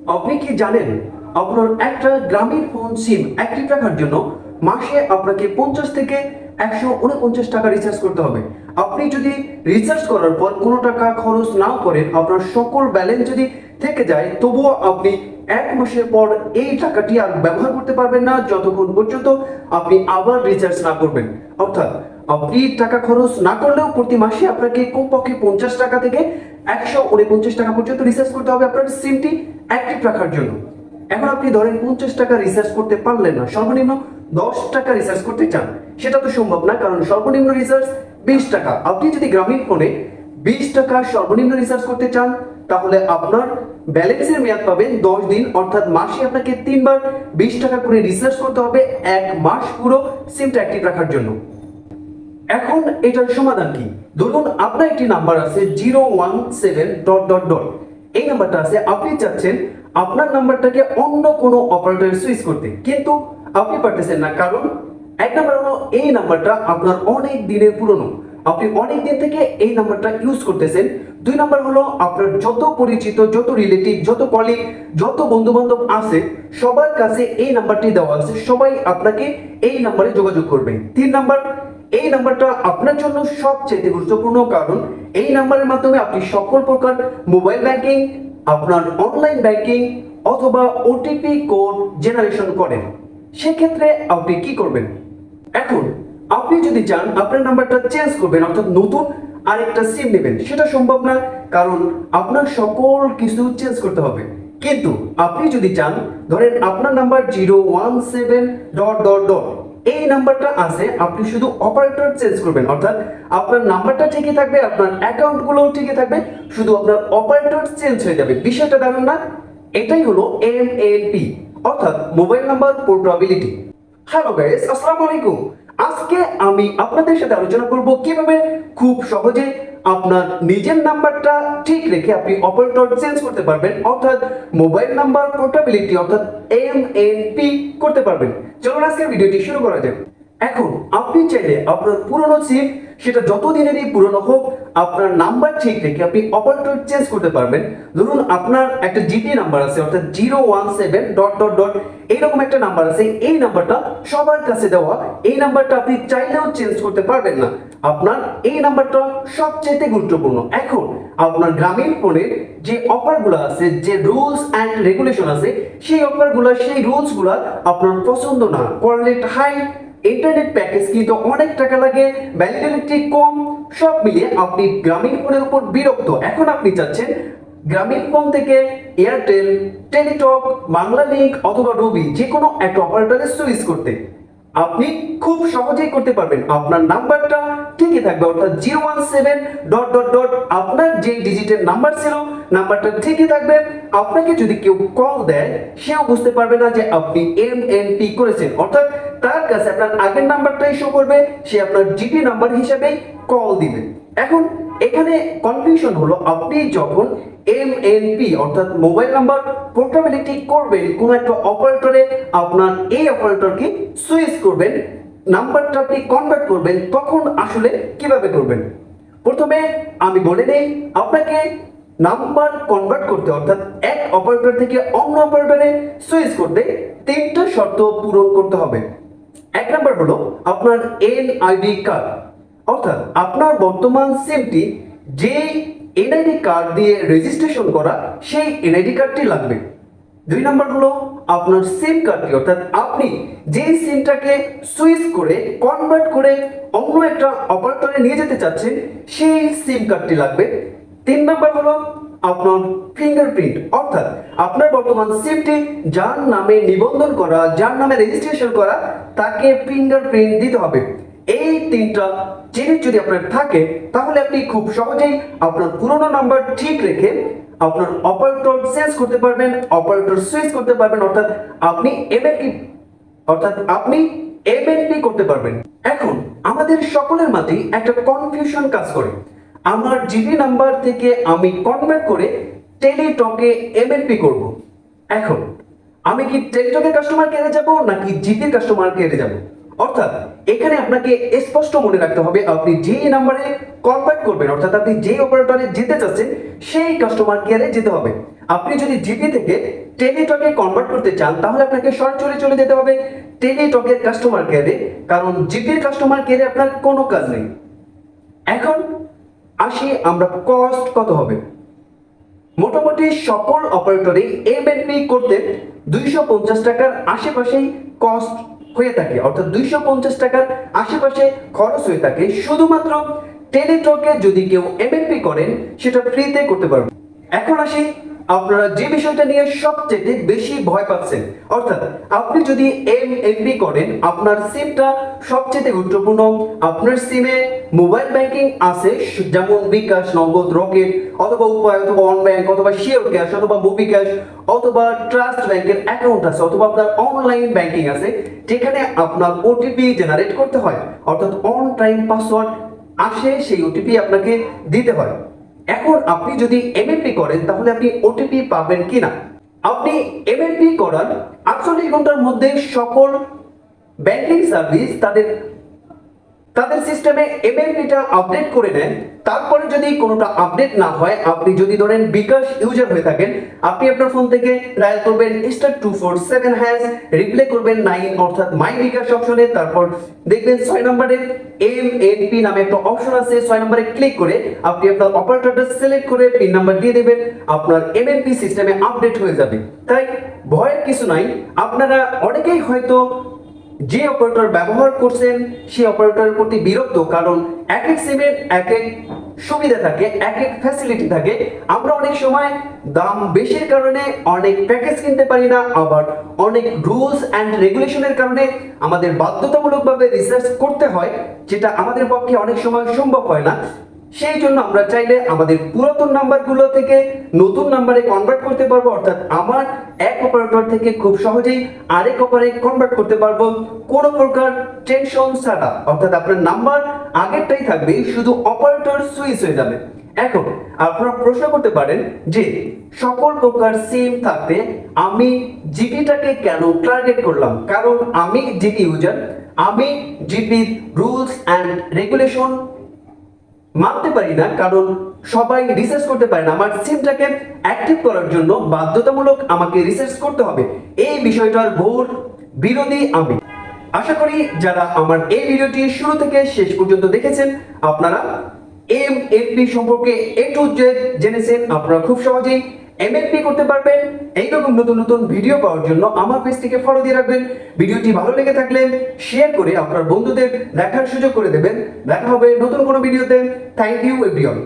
আপনি কি জানেন আপনার একটা গ্রামীণ ফোন সিম অ্যাক্টিভ রাখার জন্য মাসে আপনাকে 50 থেকে 149 টাকা রিচার্জ করতে হবে। আপনি যদি রিচার্জ করার পর কোনো টাকা খরচ নাও করেন, আপনার সকল ব্যালেন্স যদি থেকে যায়, তবুও আপনি এক মাসের পর এই টাকাটি আর ব্যবহার করতে পারবেন না যতক্ষণ পর্যন্ত আপনি আবার রিচার্জ না করবেন। অর্থাৎ আপনি টাকা খরচ না করলেও প্রতি মাসে আপনাকে কমপক্ষে 50 টাকা থেকে 149 টাকা পর্যন্ত রিচার্জ করতে হবে আপনার সিমটি অ্যাক্টিভ রাখার জন্য। এখন আপনি ধরেন 50 টাকা রিচার্জ করতে পারলেন না, সর্বনিম্ন 10 টাকা রিচার্জ করতে চান, সেটা তো সম্ভব না, কারণ সর্বনিম্ন রিচার্জ 20 টাকা। আপনি যদি গ্রামীণ ফোনে 20 টাকা সর্বনিম্ন রিচার্জ করতে চান, তাহলে আপনার ব্যালেন্সের মেয়াদ পাবেন 10 দিন, অর্থাৎ মাসে আপনাকে 3 বার 20 টাকা করে রিচার্জ করতে হবে এক মাস পুরো সিমটা অ্যাক্টিভ রাখার জন্য। এখন এটার সমাধান কি? ধরুন আপনার একটি নাম্বার আছে 017 ... এই নাম্বারটা আছে, আপনি চাচ্ছেন আপনার নাম্বারটাকে অন্য কোনো অপারেটরে সুইচ করতে, কিন্তু আপনি পারতেছেন না। কারণ এক নাম্বার হলো এই নাম্বারটা আপনার অনেক দিনের পুরনো, আপনি অনেক দিন থেকে এই নাম্বারটা ইউজ করতেছেন। দুই নাম্বার হলো আপনার যত পরিচিত, যত রিলেটিভ, যত কলিগ, যত বন্ধু বান্ধব আছে সবার কাছে এই নাম্বারটি দেওয়া আছে, সবাই আপনাকে এই নাম্বারে যোগাযোগ করবে। তিন নাম্বার, এই নাম্বারটা আপনার জন্য সবচেয়ে গুরুত্বপূর্ণ, কারণ এই নাম্বারের মাধ্যমে আপনি সকল প্রকার মোবাইল ব্যাংকিং, আপনার অনলাইন ব্যাংকিং অথবা ওটিপি কোড জেনারেশন করেন। সেক্ষেত্রে আপনি কি করবেন? এখন আপনি যদি চান আপনার নাম্বারটা চেঞ্জ করবেন, অর্থাৎ নতুন আরেকটা সিম নেবেন, সেটা সম্ভব না, কারণ আপনার সকল কিছু চেঞ্জ করতে হবে। কিন্তু আপনি যদি চান, ধরেন আপনার নাম্বার 017 ... এই নাম্বারটা আছে, আপনি শুধু অপারেটর চেঞ্জ করবেন, অর্থাৎ আপনার নাম্বারটা ঠিকই থাকবে, আপনার অ্যাকাউন্টগুলোও ঠিকই থাকবে, শুধু আপনার অপারেটর চেঞ্জ হয়ে যাবে। বিষয়টা দারুণ না? এটাই হলো MNP, অর্থাৎ mobile number portability. Hello guys, আসসালামু আলাইকুম। আজকে আমি আপনাদের সাথে আলোচনা করব কিভাবে খুব সহজে আপনার নিজের নাম্বারটা ঠিক রেখে আপনি অপারেটর চেঞ্জ করতে পারবেন, অর্থাৎ মোবাইল নাম্বার পোর্টেবিলিটি অর্থাৎ MNP করতে পারবেন। চলুন আজকের ভিডিওটি শুরু করা যাক। এখন আপনি চাইলে আপনার পুরনো সিম, সেটা যত দিনেরই পুরনো হোক, আপনার নাম্বার ঠিক রেখে আপনি অপারেটর চেঞ্জ করতে পারবেন। ধরুন আপনার একটা জিপি নাম্বার আছে, অর্থাৎ 017 ... এইরকম একটা নাম্বার আছে, এই নাম্বারটা সবার কাছে দেওয়া, এই নাম্বারটা আপনি চাইলেও চেঞ্জ করতে পারবেন না। আপনার এই নাম্বারটা সবচেয়ে গুরুত্বপূর্ণ। এখন আপনার গ্রামীণ ফোনের যে অফারগুলো আছে, যে রুলস অ্যান্ড রেগুলেশন আছে, সেই অফারগুলো, সেই রুলসগুলো আপনার পছন্দ না, কোয়ালিটি হাই, ইন্টারনেট প্যাকেজ কিন্তু অনেক টাকা লাগে, ভ্যালিডিটি কম, সব মিলিয়ে আপনি গ্রামীণ ফোনের উপর বিরক্ত। এখন আপনি চাচ্ছেন গ্রামীণ ফোন থেকে এয়ারটেল, টেলিটক, বাংলা লিংক অথবা রবি যে কোনো একটা অপারেটরে সুইচ করতে। আপনি খুব সহজেই করতে পারবেন। আপনার নাম্বারটা ঠিকই থাকবে, অর্থাৎ 017 ... আপনার যে ডিজিটের নাম্বার ছিল, নাম্বারটা ঠিকই থাকবে। আপনাকে যদি কেউ কল দেয়, সেও বুঝতে পারবে না যে আপনি MNP করেছেন, অর্থাৎ তার কাছে আপনার আগের নাম্বারটাই শো করবে, সে আপনার জিপি নাম্বার হিসেবেই কল দিবে। এখন এখানে কনফিউশন হলো, আপনি যখন MNP অর্থাৎ মোবাইল নাম্বার পোর্টেবিলিটি করবেন কোন একটা অপারেটরে, আপনার এই অপারেটরকে সুইচ করবেন, নাম্বারটা আপনি কনভার্ট করবেন, তখন আসলে কিভাবে করবেন? প্রথমে আমি বলে নেই, আপনাকে নাম্বার কনভার্ট করতে, অর্থাৎ এক অপারেটর থেকে অন্য অপারেটরে সুইচ করতে 3টা শর্ত পূরণ করতে হবে। এক নাম্বার হলো আপনার NID কার্ড, অর্থাৎ আপনার বর্তমান সিমটি যে NID কার্ড দিয়ে রেজিস্ট্রেশন করা, সেই NID কার্ডটি লাগবে। দুই নাম্বার হলো আপনার সিম কার্ডটি, অর্থাৎ আপনি যে সিমটাকে সুইচ করে কনভার্ট করে অন্য একটা অপারেটরে নিয়ে যেতে চাচ্ছেন, সেই সিম কার্ডটি লাগবে। তিন নাম্বার হলো আপনার ফিঙ্গারপ্রিন্ট, অর্থাৎ আপনার বর্তমান সিমটি যার নামে নিবন্ধন করা, যার নামে রেজিস্ট্রেশন করা, তাকে ফিঙ্গারপ্রিন্ট দিতে হবে। এই 3টা জিনিস যদি আপনার থাকে, তাহলে আপনি খুব সহজেই আপনার পুরনো নাম্বার ঠিক রেখে আপনার অপারেটর চেঞ্জ করতে পারবেন, অপারেটর সুইচ করতে পারবেন, অর্থাৎ আপনি MNP করতে পারবেন। এখন আমাদের সকলের মাঝেই একটা কনফিউশন কাজ করে, আমার জিপি নাম্বার থেকে আমি কনভার্ট করে টেলিটকে MNP করব। এখন আমি কি টেলিটকের কাস্টমার কেয়ারে যাব নাকি জিপির কাস্টমার কেয়ারে যাব? অর্থাৎ এখানে আপনাকে স্পষ্ট মনে রাখতে হবে, আপনি যেই নাম্বারে কনভার্ট করবেন, অর্থাৎ আপনি যেই অপারেটরে যেতে চাচ্ছেন, সেই কাস্টমার কেয়ারে যেতে হবে। আপনি যদি জিপি থেকে টেলিটকে কনভার্ট করতে চান তাহলে আপনাকে সরাসরি চলে যেতে হবে টেলিটকের কাস্টমার কেয়ারে, কারণ জিপির কাস্টমার কেয়ারে আপনার কোনো কাজ নেই। এখন আসি আমরা কস্ট কত হবে। মোটামুটি সকল অপারেটরে এমএনপি করতে 250 টাকার আশেপাশেই কস্ট হয়ে থাকে, অর্থাৎ 250 টাকার আশেপাশে খরচ হয়ে থাকে। শুধুমাত্র টেলিটকে যদি কেউ এমএনপি করেন সেটা ফ্রিতে করতে পারবেন। এখন আসি আপনারা যে বিষয়টা নিয়ে সবচেয়ে বেশি ভয় পাচ্ছেন, অর্থাৎ আপনি যদি এমএনপি করেন আপনার সিমটা সবচেয়ে গুরুত্বপূর্ণ। আপনার সিমে মোবাইল ব্যাংকিং আছে, যেমন বিকাশ, নগদ, রকেট অথবা উপায় অথবা অন ব্যাংক অথবা শিওর ক্যাশ অথবা মুভি ক্যাশ অথবা ট্রাস্ট ব্যাংকের অ্যাকাউন্ট আছে অথবা আপনার অনলাইন ব্যাংকিং আছে, যেখানে আপনার ওটিপি জেনারেট করতে হয়, অর্থাৎ অন টাইম পাসওয়ার্ড আসে, সেই ওটিপি আপনাকে দিতে হয়। এখন আপনি যদি এমএনপি করেন তাহলে আপনি ওটিপি পাবেন কিনা। আপনি এমএনপি করার 48 ঘন্টার মধ্যে সকল ব্যাংকিং সার্ভিস তাদের সিস্টেমে এমএনপিটা আপডেট করে নেন। তারপরে যদি কোনোটা আপডেট না হয়, আপনি যদি ধরেন বিকাশ ইউজার হয়ে থাকেন, আপনি আপনার ফোন থেকে ডায়াল করবেন *247# রিপ্লে করবেন 9 অর্থাৎ মাই বিকাশ অপশনে, তারপর দেখবেন 6 নম্বরে এমএনপি নামে একটা অপশন আছে, 6 নম্বরে ক্লিক করে আপনি আপনার অপারেটরটা সিলেক্ট করে পিন নাম্বার দিয়ে দেবেন, আপনার এমএনপি সিস্টেমে আপডেট হয়ে যাবে। তাই ভয়ের কিছু নাই। আপনারা অনেকেই হয়তো যে অপারেটর ব্যবহার করছেন সেই অপারেটরের প্রতি বিরক্ত, কারণ এক এক সিমের এক এক সুবিধা থাকে, এক এক ফ্যাসিলিটি থাকে। আমরা অনেক সময় দাম বেশির কারণে অনেক প্যাকেজ কিনতে পারি না, আবার অনেক রুলস অ্যান্ড রেগুলেশনের কারণে আমাদের বাধ্যতামূলকভাবে রিসার্চ করতে হয়, যেটা আমাদের পক্ষে অনেক সময় সম্ভব হয় না। সেই জন্য আমরা চাইলে আমাদের পুরাতন নাম্বারগুলো থেকে নতুন নাম্বারে কনভার্ট করতে পারবো, অর্থাৎ আমার এক অপারেটর থেকে খুব সহজেই আরেক অপারেটরে কনভার্ট করতে পারবো কোনো প্রকার টেনশন ছাড়া, অর্থাৎ আপনার নাম্বার আগেরটাই থাকবে, শুধু অপারেটর সুইচ হয়ে যাবে। এখন আপনারা প্রশ্ন করতে পারেন যে সকল প্রকার সিম থাকতে আমি জিপিটাকে কেন টার্গেট করলাম। কারণ আমি জিপি ইউজার, আমি জিপির রুলস অ্যান্ড রেগুলেশন মানতে পারি না, কারণ সবাই রিসার্চ করতে পারে না। আমার সিমটাকে অ্যাক্টিভ করার জন্য বাধ্যতামূলক আমাকে রিসার্চ করতে হবে। এই বিষয়টার ঘোর বিরোধী আমি। আশা করি যারা আমার এই ভিডিওটি শুরু থেকে শেষ পর্যন্ত দেখেছেন আপনারা এমএনপি সম্পর্কে A to Z জেনেছেন। আপনারা খুব সহজেই এমএনপি করতে পারবেন। এইরকম নতুন নতুন ভিডিও পাওয়ার জন্য আমার পেজটিকে ফলো দিয়ে রাখবেন। ভিডিওটি ভালো লেগে থাকলে শেয়ার করে আপনার বন্ধুদের দেখার সুযোগ করে দেবেন। দেখা হবে নতুন কোনো ভিডিওতে। Thank you everyone.